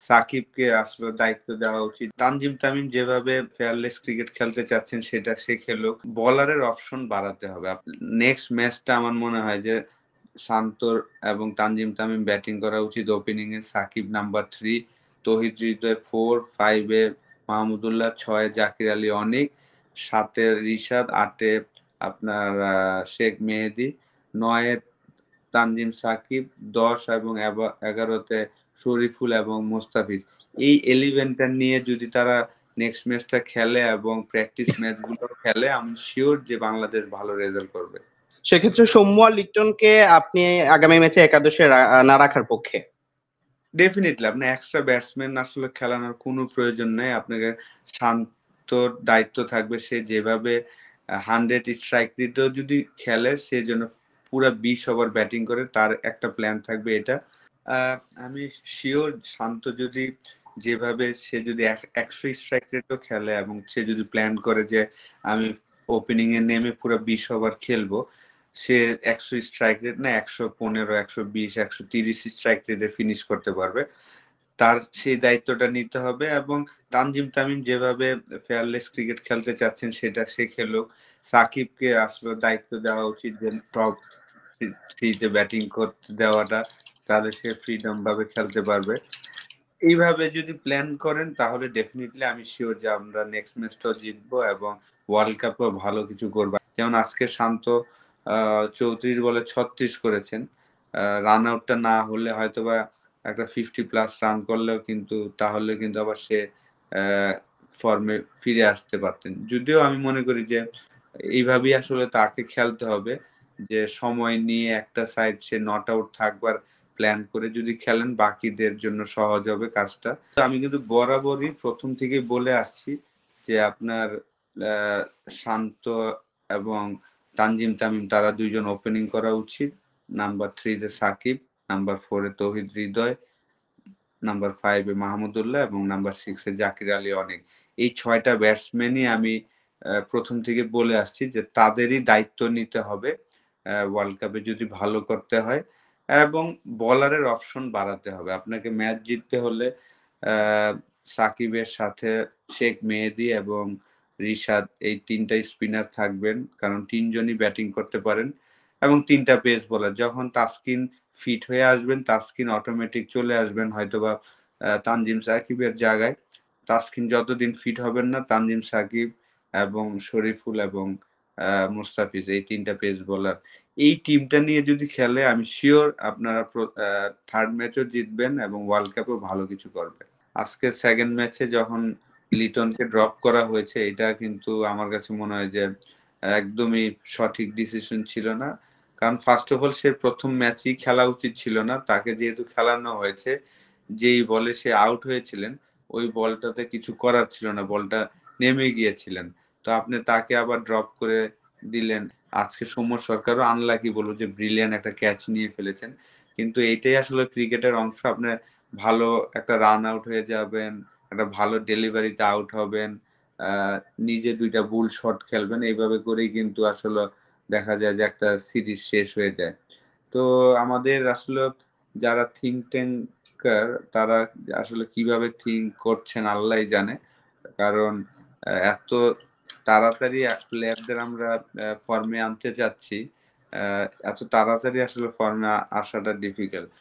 সাকিবকে আসলে দায়িত্ব দেওয়া উচিত। তানজিম তামিম যেভাবে ফেয়ারলেস ক্রিকেট খেলতে চাচ্ছেন সেটা সে খেলুক। বোলারের অপশন বাড়াতে হবে। নেক্সট ম্যাচটা আমার মনে হয় যে শান্তর এবং তানজিম তামিম ব্যাটিং করা উচিত। ওপেনিং এ সাকিব নাম্বার 3, তৌহিদ হৃদয় 4, 5 এ মাহমুদুল্লাহ, 6 এ জাকির আলী অনিক, 7 এ রিশাদ, 8 এ আপনার শেখ মেহেদী, 9 এ তানজিম সাকিব, 10 এবং 11 তে শরীফুল এবং মোস্তাফিজ। এই 11টা নিয়ে যদি তারা নেক্সট ম্যাচটা খেলে এবং প্র্যাকটিস ম্যাচগুলো খেলে, আমি শিওর যে বাংলাদেশ ভালো রেজাল্ট করবে। সেক্ষেত্রে সৌম্য আর লিটনকে আপনি আগামী ম্যাচে একাদশে না রাখার পক্ষে? ডেফিনিটলি আপনার এক্সট্রা ব্যাটসম্যান আসলে খেলানোর কোনো প্রয়োজন নেই। আপনাকে শান্তর দায়িত্ব থাকবে সে যেভাবে 100 স্ট্রাইক রেটেও যদি খেলে সে যেন পুরা 20 ওভার ব্যাটিং করে, তার একটা প্ল্যান থাকবে এটা। আমি শিওর শান্ত যদি যেভাবে সে যদি 100 স্ট্রাইক রেটও খেলে এবং সে যদি প্ল্যান করে যে আমি ওপেনিং এ নেমে পুরো 20 ওভার খেলবো, সে 100 স্ট্রাইক রেট না 115, 120, 130 স্ট্রাইক রেটে ফিনিশ করতে পারবে। তার সেই দায়িত্বটা নিতে হবে এবং তানজিম তামিম যেভাবে ফেয়ারলেস ক্রিকেট খেলতে চাচ্ছেন সেটা সে খেলুক। সাকিবকে আসলে দায়িত্ব দেওয়া উচিত যে টপ 3 তে ব্যাটিং করতে দেওয়াটা, তাহলে সে ফ্রিডম ভাবে খেলতে পারবে। এইভাবে যদি প্ল্যান করেন তাহলে ডেফিনেটলি আমি শিওর যে আমরা নেক্সট ম্যাচটাও জিতবো এবং ওয়ার্ল্ড কাপেও ভালো কিছু করবো। যেমন আজকে শান্ত 34 বলে 36 করেছেন। রান আউটটা না হলে হয়তোবা একটা 50+ রান করলেও কিন্তু তাহলে কিন্তু আবার সে ফর্মে ফিরে আসতে পারতেন। যদিও আমি মনে করি যে এইভাবেই আসলে তাকে খেলতে হবে, যে সময় নিয়ে একটা সাইড সে নট আউট থাকবার প্ল্যান করে যদি খেলেন বাকিদের জন্য সহজ হবে কাজটা। তো আমি কিন্তু বরাবরই প্রথম থেকেই বলে আসছি যে আপনার শান্ত এবং তানজিম তামিম তারা দুইজন ওপেনিং করা উচিত। নাম্বার 3 তে সাকিব, নাম্বার 4 এ তৌহিদ হৃদয়, নাম্বার 5 এ মাহমুদুল্লাহ এবং নাম্বার 6 এ জাকির আলী অনিক। এই 6টা ব্যাটসম্যানই আমি প্রথম থেকে বলে আসছি যে তাদেরই দায়িত্ব নিতে হবে ওয়ার্ল্ড কাপে যদি ভালো করতে হয়, এবং বোলারের অপশন বাড়াতে হবে। আপনাকে ম্যাচ জিততে হলে সাকিবের সাথে শেখ মেহেদী এবং রিশাদ এই 3টা স্পিনার থাকবেন, কারণ 3জনই ব্যাটিং করতে পারেন, এবং 3টা পেস বোলার। যখন তাসকিন ফিট হয়ে আসবেন তাসকিন অটোমেটিক চলে আসবেন হয়তোবা তানজিম সাকিবের জায়গায়। তাসকিন যতদিন ফিট হবেন না, তানজিম সাকিব এবং শরীফুল এবং মুস্তাফিজ এই 3টা পেস বোলার, এই টিমটা নিয়ে যদি খেলে আমি শিওর আপনারা থার্ড ম্যাচও জিতবেন এবং ওয়ার্ল্ড কাপেও ভালো কিছু করবে। আজকে সেকেন্ড ম্যাচে যখন লিটনকে ড্রপ করা হয়েছে এটা কিন্তু আমার কাছে মনে হয় যে একদমই সঠিক ডিসিশন ছিল না। কারণ ফার্স্ট অফ অল সে প্রথম ম্যাচই খেলা উচিত ছিল না। তাকে যেহেতু খেলানো হয়েছে, যেই বলে সে আউট হয়েছিলেন ওই বলটাতে কিছু করার ছিল না, বলটা নেমে গিয়েছিলেন। তো আপনি তাকে আবার ড্রপ করে দিলেন। আজকে সৌম্য সরকারও আনলাকি বলবো যে ব্রিলিয়ান্ট একটা ক্যাচ নিয়ে ফেলেছেন, কিন্তু এইটাই আসলে ক্রিকেটের অংশ। আপনি ভালো একটা রান আউট হয়ে যাবেন, একটা ভালো ডেলিভারিতে আউট হবেন, নিজে 2টা বুল শট খেলবেন, এইভাবে করেই কিন্তু আসলে দেখা যায় যে একটা সিরিজ শেষ হয়ে যায়। তো আমাদের আসলে যারা থিঙ্ক ট্যাঙ্কার তারা আসলে কিভাবে থিঙ্ক করছেন আল্লাহই জানে। কারণ এত তাড়াতাড়ি প্লেয়ারদের আমরা ফর্মে আনতে চাচ্ছি, এত তাড়াতাড়ি আসলে ফর্মে আসাটা ডিফিকাল্ট।